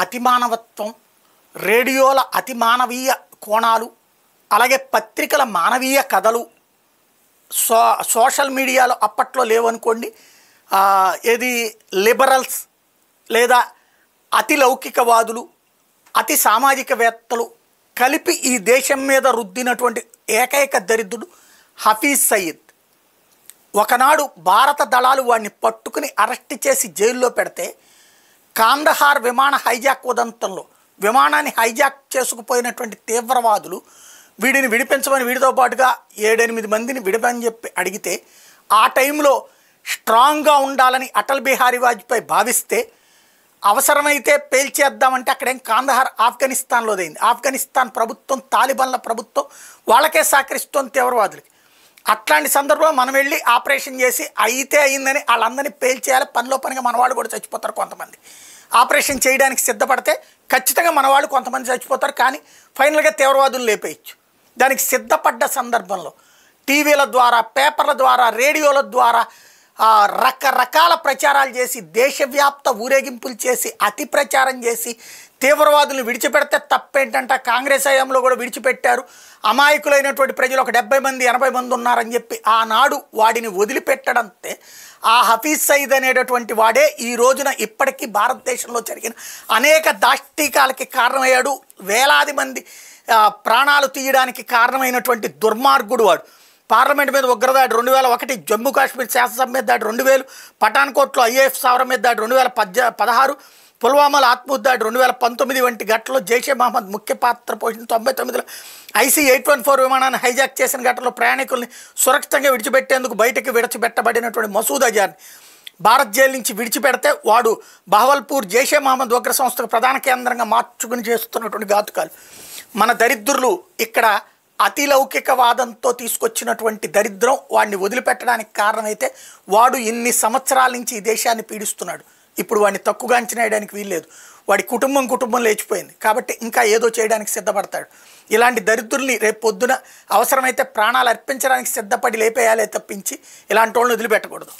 అతిమానవత్వం, రేడియోల అతిమానవీయ కోణాలు, అలాగే పత్రికల మానవీయ కథలు సోషల్ మీడియాలో అప్పట్లో లేవనుకోండి. ఏది లిబరల్స్ లేదా అతి లౌకికవాదులు, అతి సామాజికవేత్తలు కలిపి ఈ దేశం మీద రుద్దినటువంటి ఏకైక దరిద్రుడు హఫీజ్ సయీద్. ఒకనాడు భారత దళాలు వాడిని పట్టుకుని అరెస్ట్ చేసి జైల్లో పెడితే కాందహార్ విమాన హైజాక్ ఉదంతంలో విమానాన్ని హైజాక్ చేసుకుపోయినటువంటి తీవ్రవాదులు వీడిని విడిపించమని వీడితో పాటుగా 7-8 మందిని విడిపని చెప్పి అడిగితే ఆ టైంలో స్ట్రాంగ్గా ఉండాలని అటల్ బిహారీ వాజ్పేయి భావిస్తే అవసరమైతే పేల్చేద్దామంటే అక్కడేం కాందహార్ ఆఫ్ఘనిస్తాన్లోదైంది. ఆఫ్ఘనిస్తాన్ ప్రభుత్వం తాలిబాన్ల ప్రభుత్వం వాళ్ళకే సహకరిస్తోంది తీవ్రవాదులకి. అట్లాంటి సందర్భంలో మనం వెళ్ళి ఆపరేషన్ చేసి అయితే అయిందని వాళ్ళందరినీ పేల్చేయాలి. పనిలో పనిగా మనవాళ్ళు కూడా చచ్చిపోతారు కొంతమంది. ఆపరేషన్ చేయడానికి సిద్ధపడితే ఖచ్చితంగా మనవాళ్ళు కొంతమంది చచ్చిపోతారు, కానీ ఫైనల్గా తీవ్రవాదులు లేపేయచ్చు. దానికి సిద్ధపడ్డ సందర్భంలో టీవీల ద్వారా, పేపర్ల ద్వారా, రేడియోల ద్వారా రకరకాల ప్రచారాలు చేసి దేశవ్యాప్త ఊరేగింపులు చేసి అతి ప్రచారం చేసి తీవ్రవాదులను విడిచిపెడితే తప్పేంటంట. కాంగ్రెస్ హయాంలో కూడా విడిచిపెట్టారు. అమాయకులైనటువంటి ప్రజలు ఒక 70 మంది 80 మంది ఉన్నారని చెప్పి ఆనాడు వాడిని వదిలిపెట్టడంతే ఆ హఫీజ్ సయీద్ అనేటటువంటి వాడే ఈ రోజున ఇప్పటికీ భారతదేశంలో జరిగిన అనేక దాష్టీకాలకి కారణమయ్యాడు. వేలాది మంది ప్రాణాలు తీయడానికి కారణమైనటువంటి దుర్మార్గుడు వాడు. పార్లమెంట్ మీద ఉగ్రదాడి 2001, జమ్మూ కాశ్మీర్ శాసనసభ మీద దాడి 2000, పఠాన్కోట్లో ఐఏఎఫ్ స్థావరం మీద దాడి 2016, పుల్వామాలో ఆత్మహత్యాడి 2019 వంటి ఘటనలో జైషే మహమ్మద్ ముఖ్య పాత్ర పోషించిన 99లో IC-814 విమానాన్ని హైజాక్ చేసిన ఘటనలో ప్రయాణికుల్ని సురక్షితంగా విడిచిపెట్టేందుకు బయటకు విడిచిపెట్టబడినటువంటి మసూద్ అజార్ని భారత్ జైలు నుంచి విడిచిపెడితే వాడు బహవల్పూర్ జైషే మహమ్మద్ ఉగ్ర సంస్థకు ప్రధాన కేంద్రంగా మార్చుకుని చేస్తున్నటువంటి ఘాతుకాలు. మన దరిద్రులు ఇక్కడ అతిలౌకికవాదంతో తీసుకొచ్చినటువంటి దరిద్రం వాడిని వదిలిపెట్టడానికి కారణమైతే వాడు ఇన్ని సంవత్సరాల నుంచి ఈ దేశాన్ని పీడిస్తున్నాడు. ఇప్పుడు వాడిని తక్కువగా అంచనా వేయడానికి వీల్లేదు. వాడి కుటుంబం లేచిపోయింది కాబట్టి ఇంకా ఏదో చేయడానికి సిద్ధపడతాడు. ఇలాంటి దరిద్రుల్ని రేపు పొద్దున అవసరమైతే ప్రాణాలు అర్పించడానికి సిద్ధపడి లేపేయాలే తప్పించి ఇలాంటి వాళ్ళని వదిలిపెట్టకూడదు.